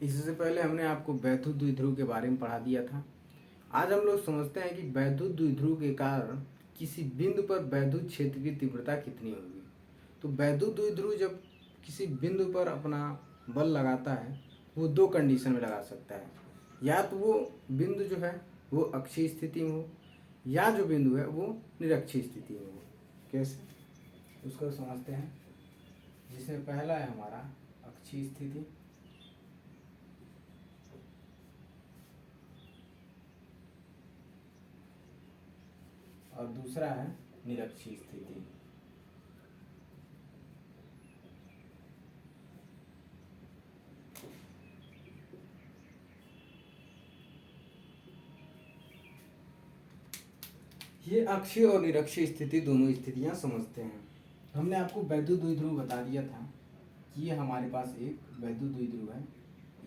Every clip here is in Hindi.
इससे पहले हमने आपको वैद्युत द्विध्रुव के बारे में पढ़ा दिया था। आज हम लोग समझते हैं कि वैद्युत द्विध्रुव के कारण किसी बिंदु पर वैद्युत क्षेत्र की तीव्रता कितनी होगी। तो वैद्युत द्विध्रुव जब किसी बिंदु पर अपना बल लगाता है वो दो कंडीशन में लगा सकता है, या तो वो बिंदु जो है वो अक्षीय स्थिति में हो, या जो बिंदु है वो निरक्षीय स्थिति में हो। कैसे, उसको समझते हैं। जिसमें पहला है हमारा अक्षीय स्थिति, और दूसरा है निरक्षीय स्थिति। ये अक्षीय और निरक्षीय स्थिति दोनों स्थितियां समझते हैं। हमने आपको वैद्युत द्विध्रुव बता दिया था कि ये हमारे पास एक वैद्युत द्विध्रुव है।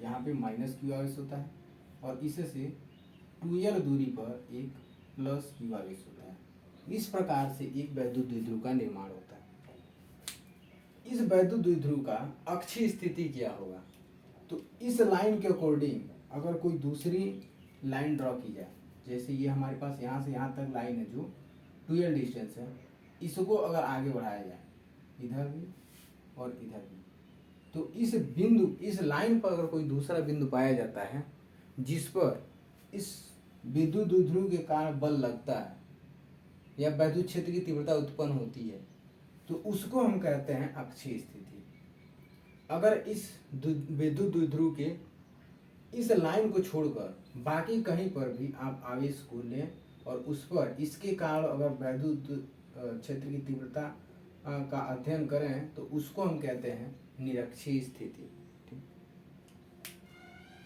यहाँ पे माइनस क्यू आवेश होता है और इससे 2l दूरी पर एक प्लस क्यू आवेश होता है। इस प्रकार से एक वैद्युत द्विध्रुव का निर्माण होता है। इस वैद्युत द्विध्रुव का अक्षीय स्थिति क्या होगा? तो इस लाइन के अकॉर्डिंग अगर कोई दूसरी लाइन ड्रॉ की जाए, जैसे ये हमारे पास यहाँ से यहाँ तक लाइन है जो 2l डिस्टेंस है, इसको अगर आगे बढ़ाया जाए इधर भी और इधर भी, तो इस बिंदु, इस लाइन पर अगर कोई दूसरा बिंदु पाया जाता है जिस पर इस विद्युत द्विध्रुव के कारण बल लगता है या वैद्युत क्षेत्र की तीव्रता उत्पन्न होती है, तो उसको हम कहते हैं अक्षीय स्थिति। अगर इस विद्युत द्विध्रुव के इस लाइन को छोड़कर बाकी कहीं पर भी आप आवेश को लें और उस पर इसके कारण अगर वैद्युत क्षेत्र की तीव्रता का अध्ययन करें तो उसको हम कहते हैं निरक्षीय स्थिति।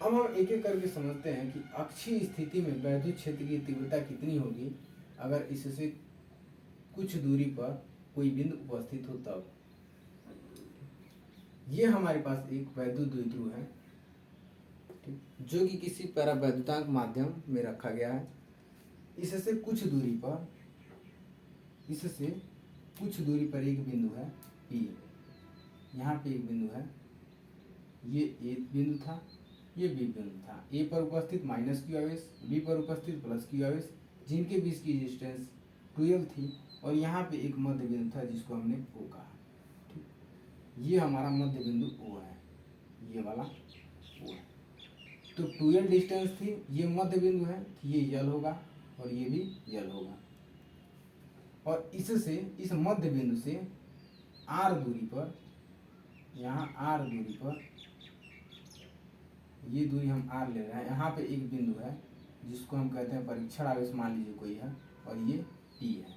अब हम एक एक करके समझते हैं कि अक्षीय स्थिति में वैद्युत क्षेत्र की तीव्रता कितनी होगी अगर इससे कुछ दूरी पर कोई बिंदु उपस्थित हो तब। ये हमारे पास एक वैद्युत द्विध्रुव है जो कि किसी परावैद्युतांक माध्यम में रखा गया है। इससे कुछ दूरी पर एक बिंदु है P। यहाँ पे एक बिंदु है, ये A बिंदु था, ये B बिंदु था। A पर उपस्थित माइनस क्यू आवेश, B पर उपस्थित प्लस क्यू आवेश, जिनके बीच की डिस्टेंस 12 थी, और यहाँ पे एक मध्य बिंदु था जिसको हमने O कहा। ठीक, ये हमारा मध्य बिंदु O है, ये वाला O है। तो 2l डिस्टेंस थी, ये मध्य बिंदु है, ये L होगा और ये भी L होगा। और इससे, इस मध्य बिंदु से R दूरी पर, यहाँ R दूरी पर, ये दूरी हम R ले रहे हैं, यहाँ पे एक बिंदु है जिसको हम कहते हैं परीक्षण आवेश, मान लीजिए कोई है, और ये P है।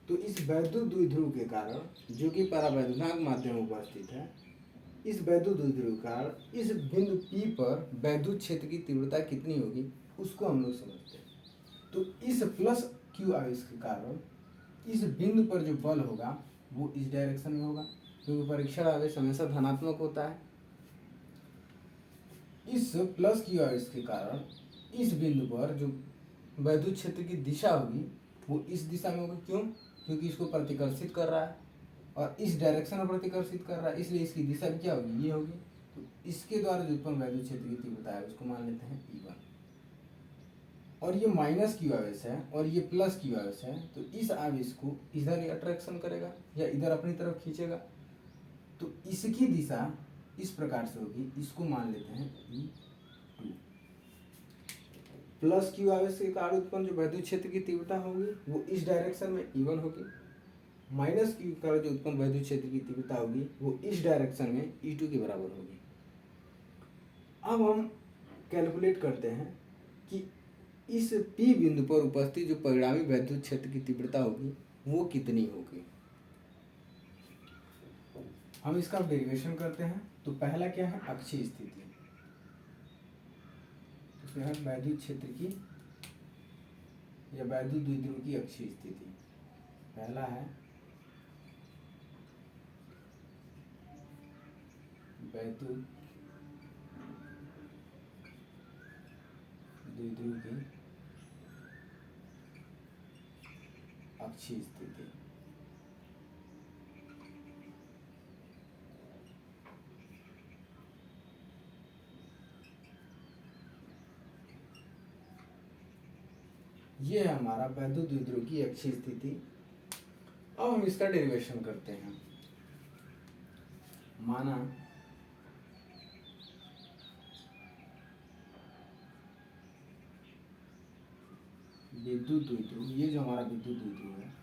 तो इस वैद्युत द्विध्रुव के कारण जो कि परावैद्युतांक माध्यम में उपस्थित है, इस वैद्युत द्विध्रुव के कारण इस बिंदु P पर वैद्युत क्षेत्र की तीव्रता कितनी होगी उसको हम लोग समझते हैं। तो इस प्लस क्यू आवेश के कारण इस बिंदु पर जो बल होगा वो इस डायरेक्शन में होगा, क्योंकि परीक्षण आवेश हमेशा धनात्मक होता है। इस प्लस क्यू आवेश के कारण इस बिंदु पर जो वैद्युत क्षेत्र की दिशा होगी वो इस दिशा में होगी। क्यों? क्योंकि इसको प्रतिकर्षित कर रहा है और इस डायरेक्शन में प्रतिकर्षित कर रहा है, इसलिए इसकी दिशा क्या होगी, ये होगी। तो इसके द्वारा जो उत्पन्न वैद्युत क्षेत्र की तीव्रता है उसको मान लेते हैं E1। और ये माइनस क्यू आवेश है और ये प्लस क्यू आवेश है, तो इस आवेश को इधर ही अट्रैक्शन करेगा या इधर अपनी तरफ खींचेगा। तो इसकी दिशा इस प्रकार से होगी, इसको मान लेते हैं E2। प्लस क्यू आवेश के कारण उत्पन्न जो वैद्युत क्षेत्र की तीव्रता होगी वो इस डायरेक्शन में E1 होगी। माइनस क्यू के कारण जो उत्पन्न वैद्युत क्षेत्र की तीव्रता होगी वो इस डायरेक्शन में E2 के बराबर होगी। अब हम कैलकुलेट करते हैं कि इस P बिंदु पर उपस्थित जो परिणामी वैद्युत क्षेत्र की तीव्रता होगी वो कितनी होगी। हम इसका डेरिवेशन करते हैं। तो पहला क्या है, अक्षीय स्थिति, उसमें है वैद्युत क्षेत्र की या वैद्युत द्विध्रुव की अक्षीय स्थिति। पहला है वैद्युत द्विध्रुव की अक्षीय स्थिति। ये है हमारा वैद्युत द्विध्रुव की अक्षीय स्थिति। अब हम इसका डेरिवेशन करते हैं। माना विद्युत द्विध्रुव, ये जो हमारा विद्युत द्विध्रुव है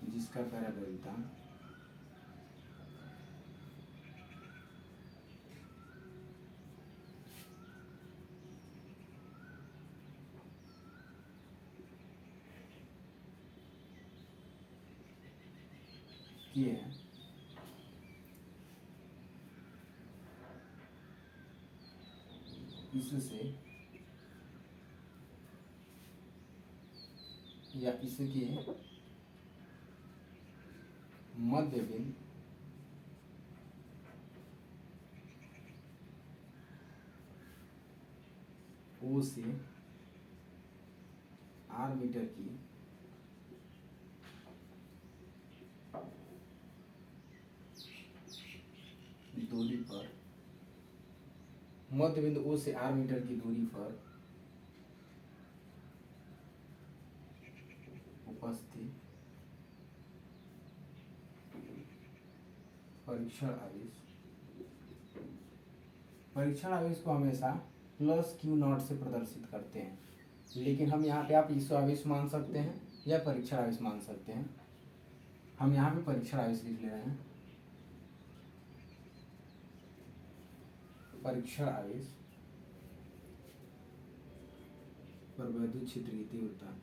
जिसका पराबैद्युतांक ये है, इससे या इसके मध्य बिंदु O से R मीटर की दूरी पर, मध्य बिंदु O से R मीटर की दूरी पर उपस्थित परीक्षण आवेश, परीक्षण आवेश को हमेशा प्लस क्यू नॉट से प्रदर्शित करते हैं, लेकिन हम यहाँ पे आप ईसो आवेश मान सकते हैं या परीक्षण आवेश मान सकते हैं। हम यहाँ पे परीक्षण आवेश लिख ले रहे हैं। परीक्षण आवेश पर वैद्युत क्षेत्र की तीव्रता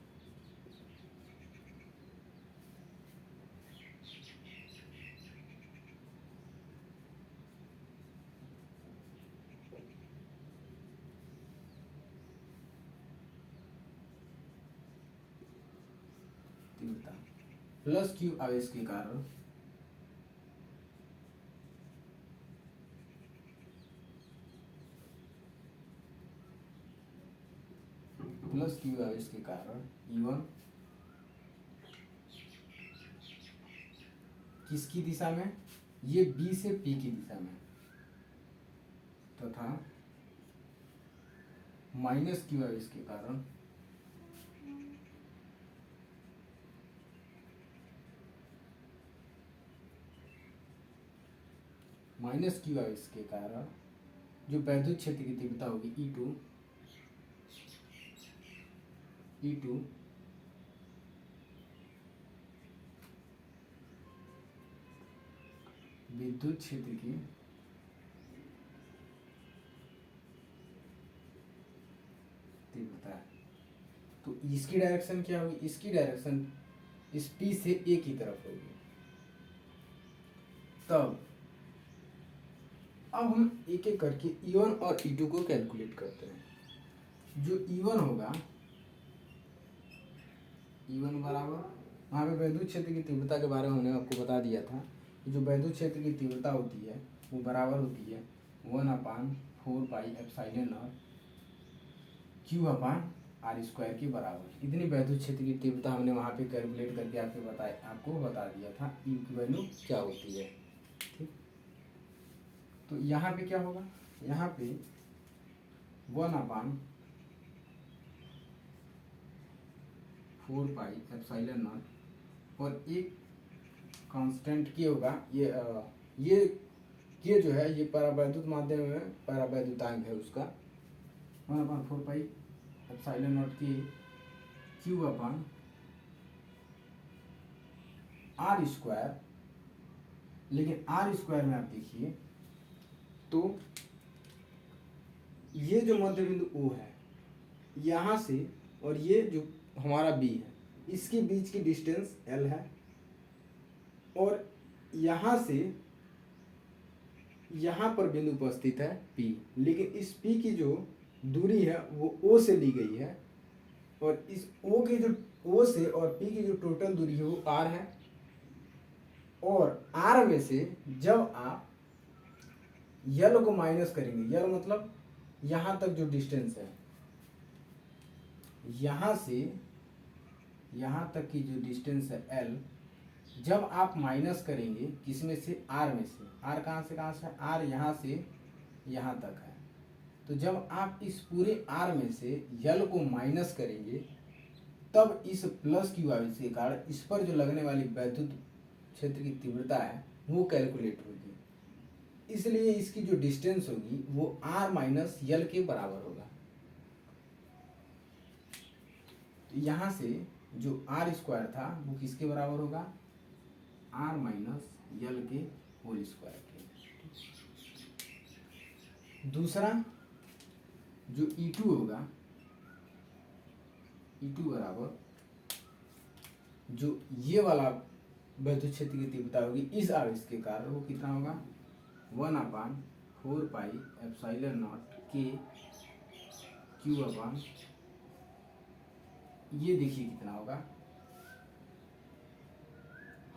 प्लस क्यू आवेश के कारण प्लस क्यू आवेश के कारण E1 किसकी दिशा में, ये B से P की दिशा में, तथा माइनस क्यू आवेश के कारण माइनस क्यू आवेश के कारण जो वैद्युत क्षेत्र की तीव्रता होगी E2 विद्युत क्षेत्र की तीव्रता है। तो इसकी डायरेक्शन क्या होगी, इसकी डायरेक्शन इस P से A की तरफ होगी। तब अब हम एक एक करके E1 और E2 को कैलकुलेट करते हैं। जो E1 होगा, E1 बराबर, वहाँ पे वैद्युत क्षेत्र की तीव्रता के बारे में हमने आपको बता दिया था। जो वैद्युत क्षेत्र की तीव्रता होती है वो बराबर होती है 1/4 pi epsilon not Q upon R square के बराबर। इतनी वैद्युत क्षेत्र की तीव्रता हमने वहाँ पे कैलकुलेट करके आपको बता दिया था E की वैल्यू क्या होती है। ठीक, तो यहाँ पे क्या होगा, यहाँ पे 1/4 पाई एप्सिलॉन नॉट और एक कांस्टेंट के होगा, ये जो है ये परावैद्युत माध्यम में परावैद्युतांक है उसका 1/4 पाई एप्सिलॉन नॉट की Q अपान R स्क्वायर। लेकिन R स्क्वायर में आप देखिए तो ये जो मध्य बिंदु O है यहाँ से और ये जो हमारा B है इसके बीच की डिस्टेंस L है, और यहाँ से यहाँ पर बिंदु उपस्थित है P, लेकिन इस P की जो दूरी है वो O से ली गई है, और इस O की जो O से और P की जो टोटल दूरी है वो R है। और R में से जब आप L को माइनस करेंगे, L मतलब यहाँ तक जो डिस्टेंस है, यहाँ से यहाँ तक की जो डिस्टेंस है L, जब आप माइनस करेंगे किसमें से, R में से, R कहाँ से R यहाँ से यहाँ तक है, तो जब आप इस पूरे आर में से यल को माइनस करेंगे तब इस प्लस क्यू आवेश के कारण इस पर जो लगने वाली वैद्युत क्षेत्र की तीव्रता है वो कैलकुलेट होगी। इसलिए इसकी जो डिस्टेंस होगी वो आर माइनस यल के बराबर होगा। तो यहाँ से जो आर स्क्वायर था वो किसके बराबर होगा, आर माइनस यल के होल स्क्वायर के। दूसरा जो E2 होगा, E2 बराबर जो ये वाला वैद्युत क्षेत्र की तीव्रता होगी इस आवेश के कारण वो कितना होगा, 1/4πε0 के क्यू अपान, ये देखिए कितना होगा।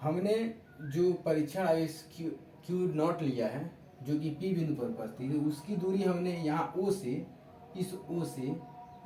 हमने जो परीक्षण आवेश क्यू नॉट लिया है जो कि पी बिंदु पर उपस्थित है, उसकी दूरी हमने यहाँ ओ से, इस ओ से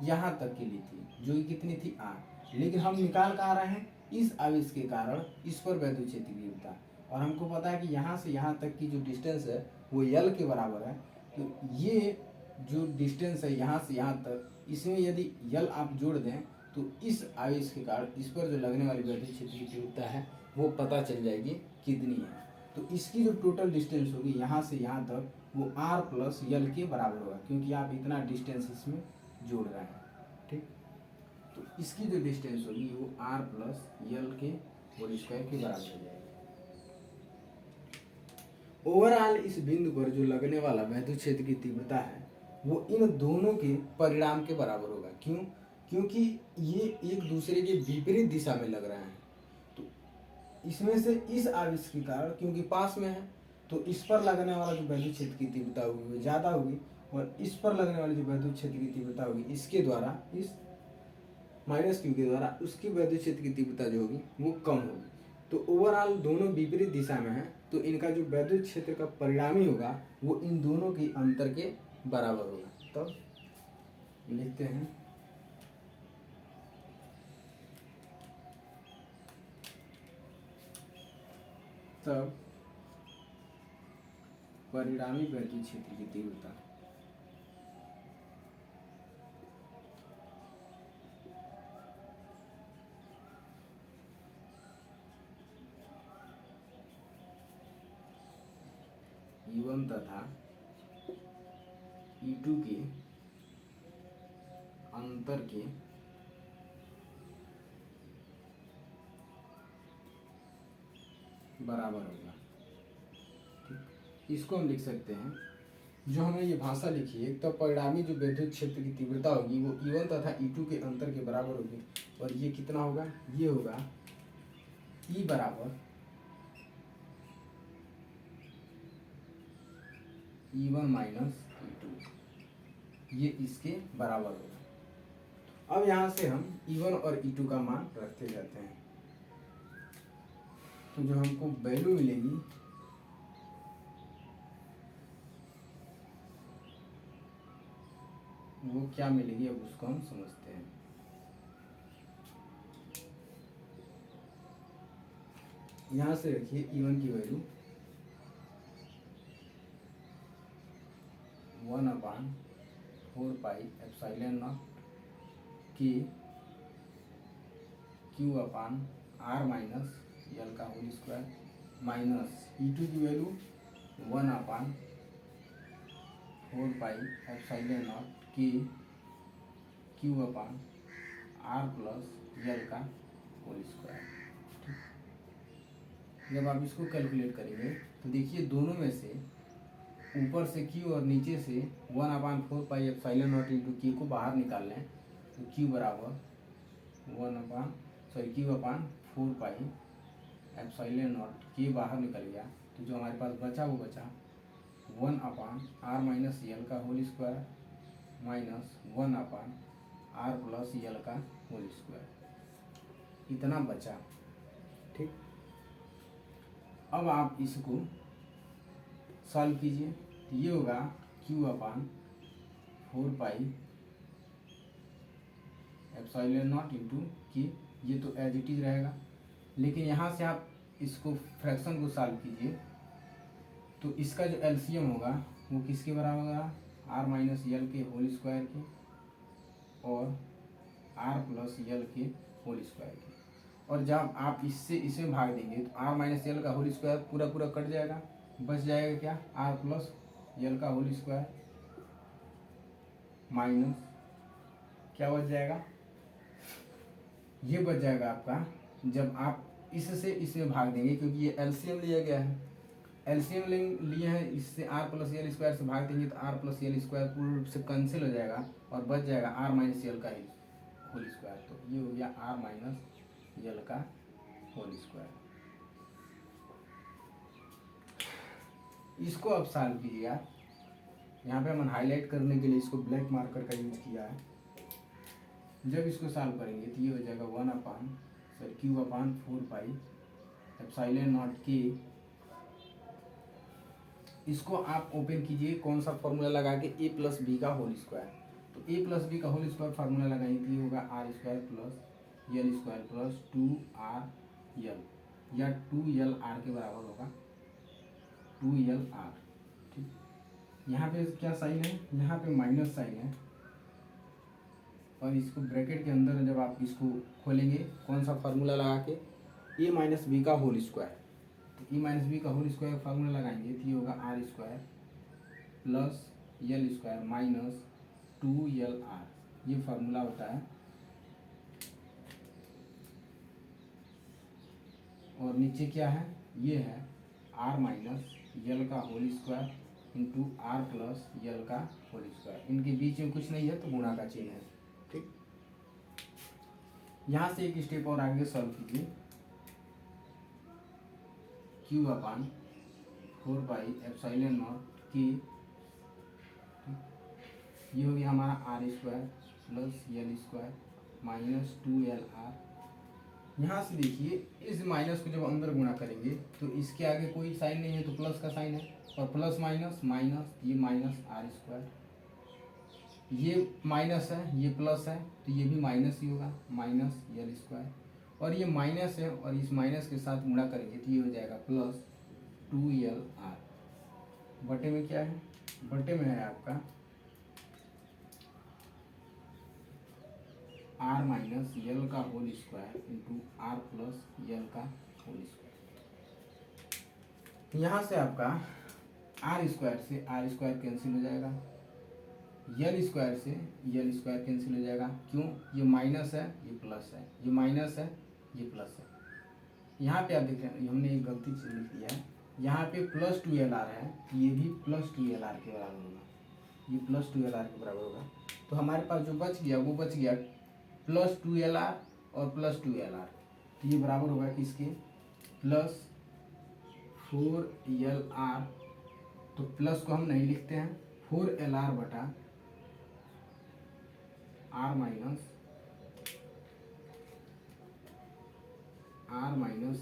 यहाँ तक की ली थी जो कि कितनी थी आर। लेकिन हम निकाल कहाँ रहे हैं, इस आवेश के कारण इस पर वैद्युत क्षेत्र की तीव्रता, और हमको पता है कि यहाँ से यहाँ तक की जो डिस्टेंस है वो यल के बराबर है। तो ये जो डिस्टेंस है यहाँ से यहाँ तक, इसमें यदि यल आप जोड़ दें तो इस आवेश के कारण इस पर जो लगने वाली वैद्युत क्षेत्र की तीव्रता है वो पता चल जाएगी कितनी है। तो इसकी जो टोटल डिस्टेंस होगी यहाँ से यहाँ तक वो आर प्लस यल के बराबर होगा, क्योंकि आप इतना डिस्टेंस इसमें जोड़ रहे हैं। ठीक, तो इसकी जो डिस्टेंस होगी वो आर प्लस यल के होल स्क्वायर के बराबर हो जाएगी। ओवरऑल इस बिंदु पर जो लगने वाला वैद्युत क्षेत्र की तीव्रता है वो इन दोनों के परिणाम के बराबर होगा। क्यों, क्योंकि ये एक दूसरे के विपरीत दिशा में लग रहे हैं। तो इसमें से इस आवेश के कारण क्योंकि पास में है तो इस पर लगने वाला जो वैद्युत क्षेत्र की तीव्रता होगी वो ज़्यादा होगी, और इस पर लगने वाली जो वैद्युत क्षेत्र की तीव्रता होगी इसके द्वारा, इस माइनस क्यू के द्वारा उसकी वैद्युत क्षेत्र की तीव्रता जो होगी वो कम होगी। तो ओवरऑल दोनों विपरीत दिशा में है तो इनका जो वैद्युत क्षेत्र का परिणामी होगा वो इन दोनों के अंतर के बराबर होगा। तो लिखते हैं तब परिणामी वैद्युत क्षेत्र की तीव्रता E1 तथा E2 के अंतर के बराबर होगा। ठीक, इसको हम लिख सकते हैं, जो हमने ये भाषा लिखी है, तब परिणामी जो विद्युत क्षेत्र की तीव्रता होगी वो E1 तथा E2 के अंतर के बराबर होगी। और ये कितना होगा, ये होगा E बराबर E1 माइनस E2, ये इसके बराबर होगा। अब यहाँ से हम E1 और E2 का मान रखते जाते हैं, तो जो हमको वैल्यू मिलेगी वो क्या मिलेगी, अब उसको हम समझते हैं। यहाँ से रखिए E1 की वैल्यू 1/4πε0 की Q upon R minus L का होल स्क्वायर, माइनस E2 की वैल्यू 1/4πε0 की Q upon R plus L का होल स्क्वायर। जब आप इसको कैलकुलेट करेंगे तो देखिए दोनों में से ऊपर से Q और नीचे से 1/4πε0 इंटू Q को बाहर निकाल लें तो Q बराबर Q अपान 4πε0 K बाहर निकल गया, तो जो हमारे पास बचा वो बचा 1/r माइनस यल का whole square minus 1/r plus L का होल स्क्वायर, इतना बचा। ठीक, अब आप इसको सॉल्व कीजिए, ये होगा Q अपान 4πε0 इंटू K, ये तो एज इट इज रहेगा। लेकिन यहाँ से आप इसको फ्रैक्शन को सॉल्व कीजिए तो इसका जो एलसीएम होगा वो किसके बराबर होगा, आर माइनस यल के होल स्क्वायर के और आर प्लस यल के होल स्क्वायर के। और जब आप इससे इसे भाग देंगे तो आर माइनस यल का होल स्क्वायर पूरा पूरा कट जाएगा, बच जाएगा क्या, आर प्लस यल का होल स्क्वायर माइनस क्या बच जाएगा, ये बच जाएगा आपका। जब आप इससे इसमें भाग देंगे, क्योंकि ये एलसीएम लिया गया है, एलसीएम लिए हैं, इससे आर प्लस यल स्क्वायर से भाग देंगे तो आर प्लस यल स्क्वायर पूर्ण रूप से कैंसिल हो जाएगा और बच जाएगा आर माइनस यल का होल स्क्वायर। तो ये हो गया आर माइनस यल का होल स्क्वायर। इसको अब सॉल्व कीजिएगा। यहाँ पे हमने हाईलाइट करने के लिए इसको ब्लैक मार्कर का यूज किया है। जब इसको सॉल्व करेंगे तो ये हो जाएगा 1/Q/4 एप्सिलॉन नॉट के। इसको आप ओपन कीजिए, कौन सा फॉर्मूला लगा के, a प्लस बी का होल स्क्वायर। तो a प्लस बी का होल स्क्वायर फार्मूला लगाएंगे तो ये होगा R square plus L square plus 2r L, या 2l r के बराबर होगा 2l r। ठीक, यहाँ पे क्या साइन है, यहाँ पे माइनस साइन है, और इसको ब्रैकेट के अंदर जब आप इसको खोलेंगे कौन सा फार्मूला लगा के, a माइनस बी का होल स्क्वायर। तो e माइनस बी का होल स्क्वायर फार्मूला लगाएंगे तो ये होगा R square plus L square minus 2l r, ये फार्मूला होता है। और नीचे क्या है, ये है आर माइनस यल का whole square into R plus L का होल स्क्वायर। इनके बीच में कुछ नहीं है तो गुणा का चिन्ह है। ठीक, यहाँ से एक स्टेप और आगे सॉल्व कीजिए। Q/4 एप्सिलॉन नॉट के, ये हो गया हमारा R square plus L square minus 2l r। यहाँ से देखिए, इस माइनस को जब अंदर गुणा करेंगे तो इसके आगे कोई साइन नहीं है तो प्लस का साइन है, और प्लस माइनस माइनस, ये माइनस आर स्क्वायर, ये माइनस है, ये प्लस है तो ये भी माइनस ही होगा, माइनस यल स्क्वायर, और ये माइनस है और इस माइनस के साथ गुणा करेंगे तो ये हो जाएगा प्लस 2l r। बटे में क्या है, बटे में है आपका आर माइनस यल का whole square into R plus L का होल स्क्वायर। यहाँ से आपका आर स्क्वायर से आर स्क्वायर कैंसिल हो जाएगा, यल स्क्वायर से यल स्क्वायर कैंसिल हो जाएगा। क्यों, ये माइनस है, ये प्लस है, ये माइनस है, ये प्लस है। यहाँ पे आप देख रहे हैं हमने एक गलती चीज लिख दिया है, यहाँ पे प्लस 2l r है, ये भी प्लस 2l r के बराबर होगा, ये प्लस 2l r के बराबर होगा। तो हमारे पास जो बच गया वो बच गया प्लस 2l r और प्लस 2l r। तो ये बराबर होगा किसके, प्लस 4l r। तो प्लस को हम नहीं लिखते हैं, 4l r बटा r माइनस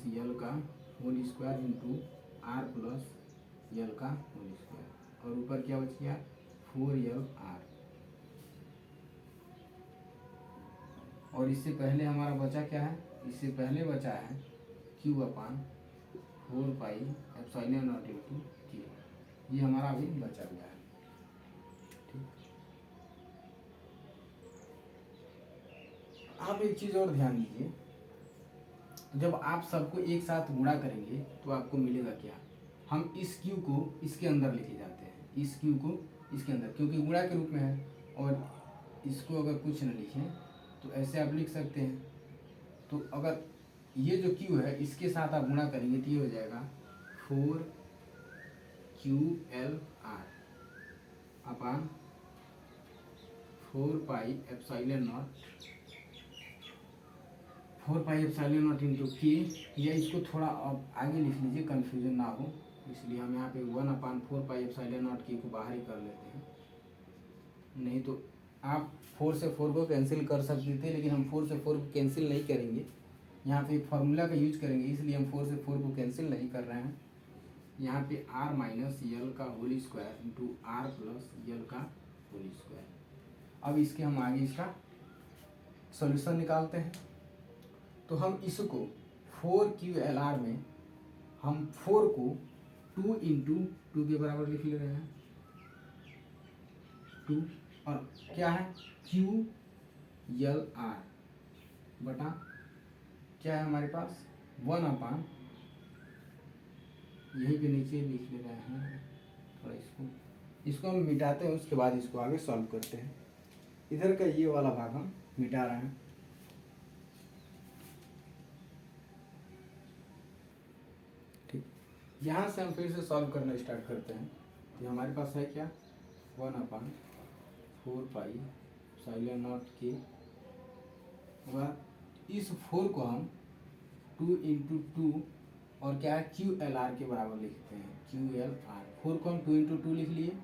यल का whole square into R plus L का होल स्क्वायर, और ऊपर क्या बच गया 4l r। और इससे पहले हमारा बचा क्या है, इससे पहले बचा है Q/4 एप्सिलॉन नॉट इंटू के, ये हमारा अभी बचा हुआ है। ठीक, आप एक चीज़ और ध्यान दीजिए, जब आप सबको एक साथ गुणा करेंगे तो आपको मिलेगा क्या, हम इस Q को इसके अंदर लेके जाते हैं, इस Q को इसके अंदर, क्योंकि गुणा के रूप में है, और इसको अगर कुछ न लिखें तो ऐसे आप लिख सकते हैं। तो अगर ये जो Q है इसके साथ आप गुणा करेंगे तो ये हो जाएगा 4QL r upon 4 epsilon not into के, या इसको थोड़ा अब आगे लिख लीजिए कन्फ्यूजन ना हो, इसलिए हम यहाँ पे 1/4 एप्सिलॉन नॉट के को बाहर ही कर लेते हैं। नहीं तो आप 4 से 4 को कैंसिल कर सकते थे, लेकिन हम 4 से 4 को कैंसिल नहीं करेंगे, यहाँ पे एक फार्मूला का यूज करेंगे, इसलिए हम 4 से 4 को कैंसिल नहीं कर रहे हैं। यहाँ पे आर माइनस यल का whole square into R plus L का होल स्क्वायर। अब इसके हम आगे इसका सॉल्यूशन निकालते हैं। तो हम इसको 4QLR में हम 4 को 2 इंटू 2 के बराबर लिख ले रहे हैं, टू, और क्या है क्यू यल आर बटा क्या है हमारे पास 1/, यहीं पे नीचे लिख ले रहे हैं थोड़ा, इसको हम मिटाते हैं, उसके बाद इसको आगे सॉल्व करते हैं। इधर का ये वाला भाग हम मिटा रहे हैं। ठीक, यहाँ से हम फिर से सॉल्व करना स्टार्ट करते हैं। तो हमारे पास है क्या 1/4π∈0 इस 4 को हम 2 × 2 और क्या है QLR के बराबर लिखते हैं, QLR 4 को हम 2 × 2 लिख लिए,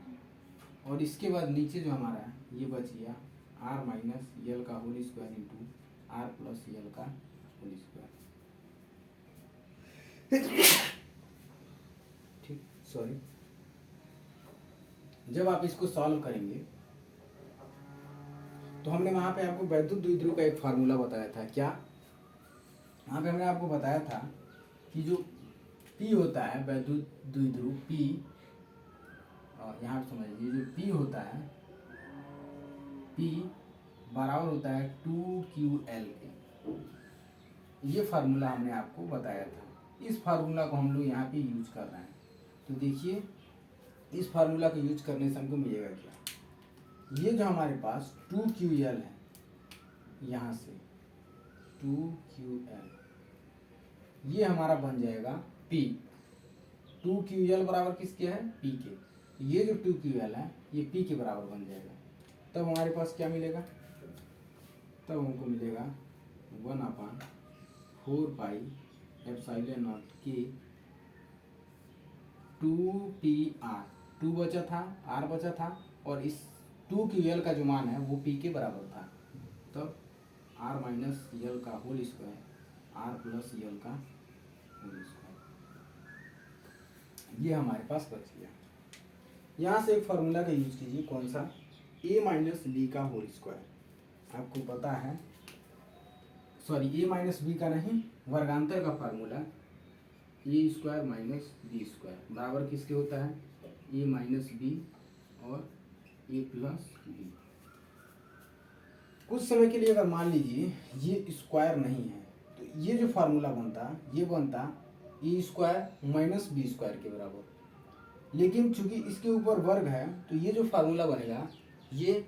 और इसके बाद नीचे जो हमारा है ये बच गया R - L का whole square into R + L का होल स्क्वायर। ठीक, सॉरी। जब आप इसको सॉल्व करेंगे तो हमने वहाँ पे आपको वैद्युत द्विध्रुव का एक फार्मूला बताया था। क्या वहाँ पे हमने आपको बताया था कि जो P होता है वैद्युत द्विध्रुव P, और यहाँ पे समझिए जो P होता है, P बराबर होता है 2QL के। ये फार्मूला हमने आपको बताया था। इस फार्मूला को हम लोग यहाँ पे यूज कर रहे हैं। तो देखिए इस फार्मूला को यूज करने से हमको मिलेगा क्या, ये जो हमारे पास 2QL है, यहाँ से 2QL ये हमारा बन जाएगा P। 2QL बराबर किसके है P के। ये जो 2QL है ये P के बराबर बन जाएगा। तब हमारे पास क्या मिलेगा, तब हमको मिलेगा 1/4πε0 के 2PR, 2 बचा था, R बचा था, और इस 2QL का जो मान है वो P के बराबर था। तब R - L का होल स्क्वायर R + L का होल स्क्वायर, ये हमारे पास बच गया। यहाँ से एक फार्मूला का यूज कीजिए, कौन सा, A - B का होल स्क्वायर। आपको पता है, सॉरी A - B का नहीं, वर्गांतर का फार्मूला A² - B² बराबर किसके होता है A - B और A + B। कुछ समय के लिए अगर मान लीजिए ये स्क्वायर नहीं है तो ये जो फार्मूला बनता ये बनता A² - B² के बराबर, लेकिन चूंकि इसके ऊपर वर्ग है तो ये जो फार्मूला बनेगा ये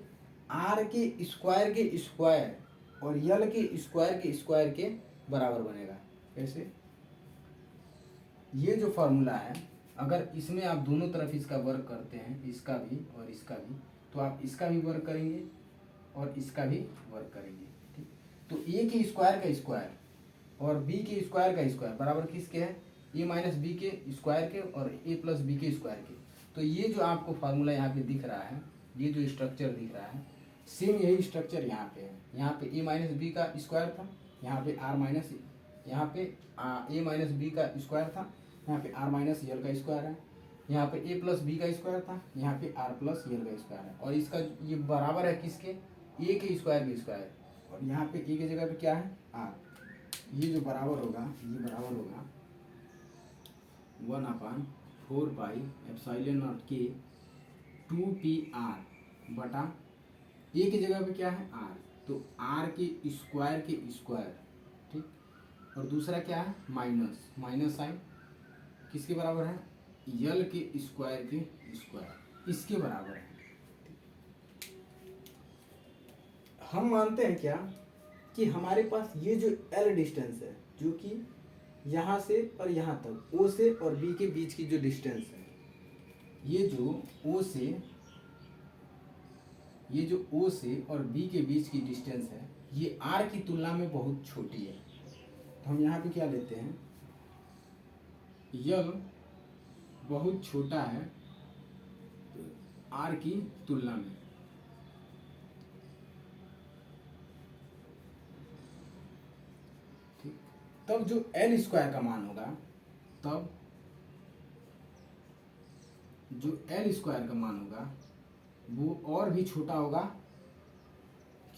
R के स्क्वायर और L के स्क्वायर के बराबर बनेगा। कैसे, ये जो फार्मूला है अगर इसमें आप दोनों तरफ इसका वर्ग करते हैं, इसका भी और इसका भी, तो आप इसका भी वर्ग करेंगे और इसका भी वर्ग करेंगे। ठीक, तो A के स्क्वायर का स्क्वायर और B के स्क्वायर का स्क्वायर बराबर किसके है A - B के स्क्वायर के और A + B के स्क्वायर के। तो ये जो आपको फार्मूला यहाँ पे दिख रहा है, ये जो स्ट्रक्चर दिख रहा है, सेम यही स्ट्रक्चर यहाँ पे है। यहाँ पे A - B का स्क्वायर था, यहाँ पे यहाँ पे A - B का स्क्वायर था, यहाँ पे R - L का स्क्वायर है, यहाँ पे A + B का स्क्वायर था, यहाँ पे R + L का स्क्वायर है, और इसका ये बराबर है किसके A के स्क्वायर, और यहाँ पे A की जगह पे क्या है R। ये जो बराबर होगा ये बराबर होगा 1/4πε0 के 2PR बटा A की जगह पे क्या है R, तो R के स्क्वायर। ठीक, और दूसरा क्या है माइनस साइन, किसके बराबर है L के स्क्वायर इसके बराबर है। हम मानते हैं क्या कि हमारे पास ये जो L डिस्टेंस है, जो कि यहाँ से और यहाँ तक O से और B के बीच की जो डिस्टेंस है, ये जो O से और B के बीच की डिस्टेंस है, ये R की तुलना में बहुत छोटी है। तो हम यहाँ पे क्या लेते हैं, L बहुत छोटा है R की तुलना में। ठीक, तब जो L² का मान होगा, तब जो L² का मान होगा वो और भी छोटा होगा।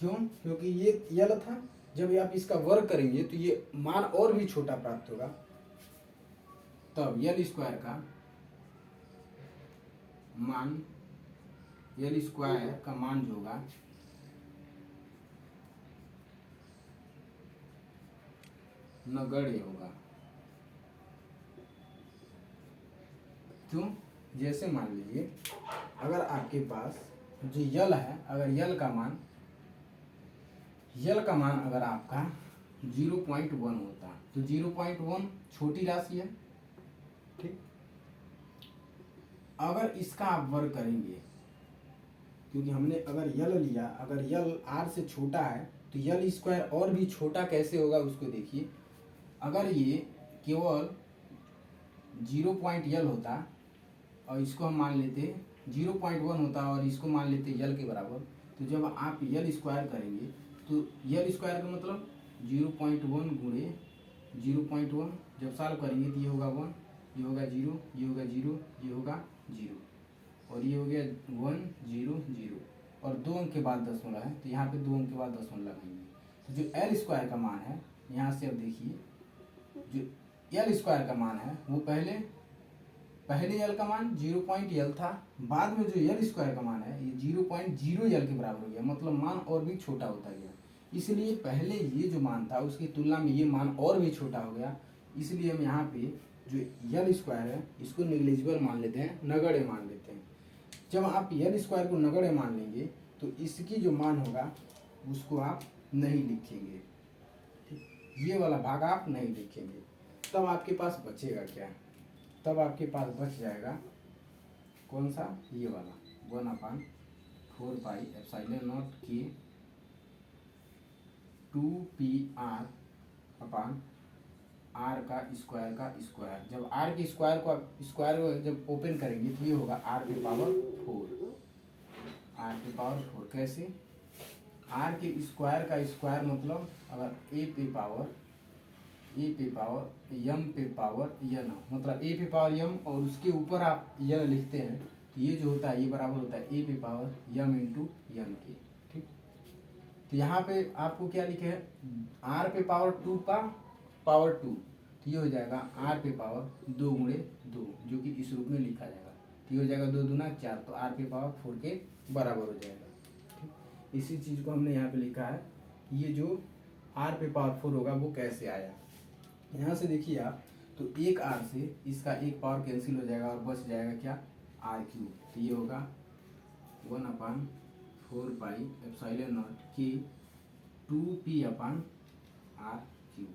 क्यों, क्योंकि ये L था, जब आप इसका वर्ग करेंगे तो ये मान और भी छोटा प्राप्त होगा। तब L² का मान यल स्क्वायर का मान जो होगा नगण्य होगा। क्यों? जैसे मान लीजिए अगर आपके पास जो यल है, अगर यल का मान अगर आपका 0.1 होता तो 0.1 छोटी राशि है, ठीक। अगर इसका आप वर्ग करेंगे, क्योंकि हमने अगर यल लिया, अगर यल r से छोटा है तो यल स्क्वायर और भी छोटा कैसे होगा उसको देखिए। अगर ये केवल 0.यल होता और इसको हम मान लेते 0.1 होता और इसको मान लेते यल के बराबर, तो जब आप यल स्क्वायर करेंगे तो यल स्क्वायर का मतलब 0.1 गुणे 0.1, जब सॉल्व करेंगे तो ये होगा 1, ये होगा 0, ये होगा 0, ये होगा 0 और ये हो गया 1 0 0 और 2 अंक के बाद दशमलव है तो यहाँ पे 2 अंक के बाद दशमलव लगाएंगे। तो जो एल स्क्वायर का मान है, यहाँ से अब देखिए जो एल स्क्वायर का मान है वो पहले यल का मान 0.यल था, बाद में जो यल स्क्वायर का मान है ये 0.0 यल के बराबर हो गया, मतलब मान और भी छोटा होता गया। इसलिए पहले ये जो मान था उसकी तुलना में ये मान और भी छोटा हो गया। इसलिए हम यहाँ पे जो यल स्क्वायर है इसको नेग्लिजिबल मान लेते हैं, नगण्य मान लेते हैं। जब आप यल स्क्वायर को नगण्य मान लेंगे तो इसकी जो मान होगा उसको आप नहीं लिखेंगे, ठीक। ये वाला भाग आप नहीं लिखेंगे। तब आपके पास बचेगा क्या? तब आपके पास बच जाएगा कौन सा? ये वाला 1/4πε0 के 2πr अपान r का स्क्वायर। जब r के स्क्वायर को जब ओपन करेंगे तो ये होगा r की पावर 4। कैसे? r के स्क्वायर का स्क्वायर मतलब अगर a पे पावर यम पे पावर यन, मतलब a पे पावर यम और उसके ऊपर आप यन लिखते हैं तो ये जो होता है ये बराबर होता है a पे पावर यम इंटू यन के, ठीक। तो यहाँ पे आपको क्या लिखे है? r पे पावर 2 का पावर 2, तो ये हो जाएगा r पे पावर 2 गुणे 2, जो कि इस रूप में लिखा जाएगा। तो ये हो जाएगा 2 दूना 4, तो r पे पावर 4 के बराबर हो जाएगा, ठीक। इसी चीज़ को हमने यहाँ पे लिखा है। ये जो r पे पावर 4 होगा वो कैसे आया, यहाँ से देखिए आप, तो एक r से इसका एक पावर कैंसिल हो जाएगा और बच जाएगा क्या? r3। तो ये होगा 1/4πε0 के 2p/r3।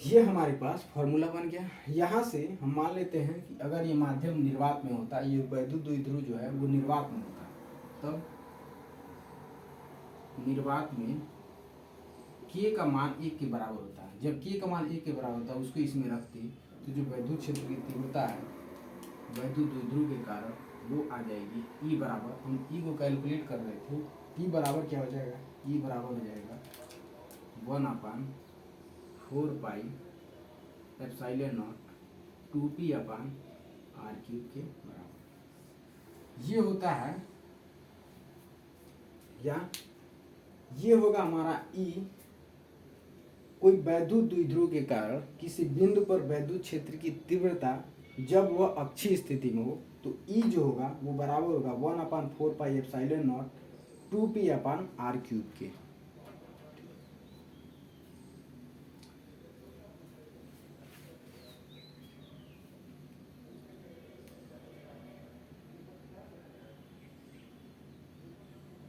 ये हमारे पास फॉर्मूला बन गया। यहाँ से हम मान लेते हैं कि अगर ये माध्यम निर्वात में होता, ये वैद्युत द्विध्रुव जो है वो निर्वात में होता, तब निर्वात में k का मान 1 के बराबर होता है। जब k का मान 1 के बराबर होता है उसको इसमें रखते तो जो वैद्युत क्षेत्र की तीव्रता है वैद्युत द्विध्रुव के कारण वो आ जाएगी E बराबर, हम E को कैलकुलेट कर रहे थे, E बराबर क्या हो जाएगा? E बराबर हो जाएगा 1/4πε0 2p/r³ के बराबर। ये होता है, या ये होगा हमारा E। कोई वैद्युत द्विध्रुव के कारण किसी बिंदु पर वैद्युत क्षेत्र की तीव्रता जब वह अक्षीय स्थिति में हो तो E जो होगा वो बराबर होगा 1/4πε0 2p/r³ के।